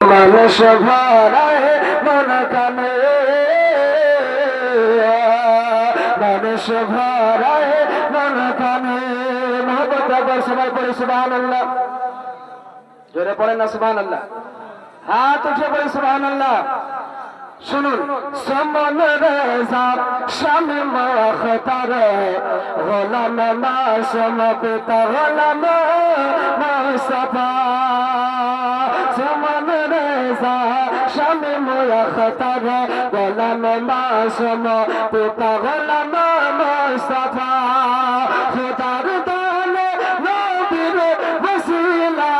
মানুষ ভরায় মন কানে, মানুষ ভরায় মন কানে। মোহাম্মদ একবার সবাই পড়ে সুবহানাল্লাহ, জোরে পড়েন না সুবহানাল্লাহ, হাত উঠে পড়ে সুবহানাল্লাহ। শুনুন, সমন রেজা শামে মুখতার গোলাম মাসুম পিতা গোলাম মুস্তাফা। সমন রেজা শামে মুখতার গোলাম মাসুম পিতা গোলাম মুস্তাফা। খোদার দানে নবীর ওসিলা,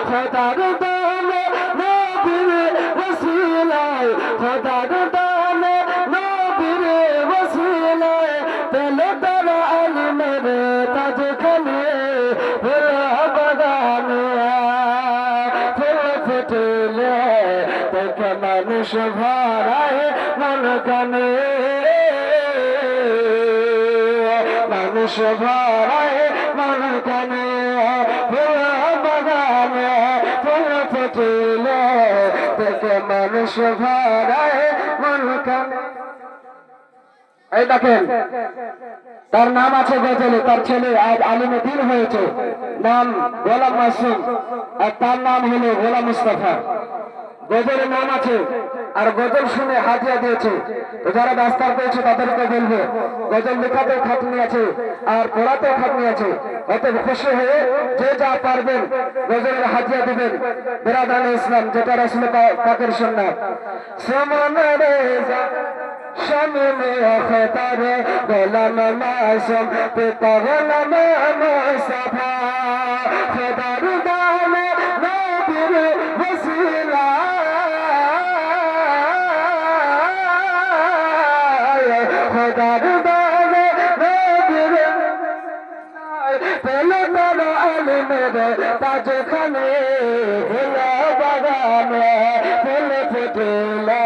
খোদার দানে নবীর ওসিলায়, খোদার দানে নবীর ওসিলায় পেলে তারা আলিমের তাজখানে। ফুল বাগানে ফুল ফুটলে দেখে মানুষ ভরায় মন কানে, মানুষ ভরায় মন কানে। ফুল বাগানে ফুল ফুটলে দেখে মানুষ ভরায় মন কানে। এই দেখেন, তার নাম আছে গজলে, তার ছেলে আজ আলিমে দিন হয়েছে, নাম গোলাম মাসুম, আর তার নাম হলো গোলাম মুস্তাফা। গজলের নাম আছে, আর গজল শুনে হাজিয়া দিয়েছে। তো যারা দাস্তার পেয়েছে তাদেরকে বলবো, গজল লেখাতেও খাটনি আছে আর পড়াতেও খাটনি আছে। অতএব খুশি হয়ে যে যা পারবেন গজলের হাজিয়া দিবেন। বিরাদান ইসলাম, যেটা রাসূল পাকের সুন্নাত। সমনে রেজা শামে মুখতার গোলাম মাসুম পিতা গোলাম মুস্তাফা। খোদার দানে নবীর ওসিলা, খোদার দানে নবীর পেলে তারা আলিমের তাজখানে। ফুল বাগানে ফুল ফুটলে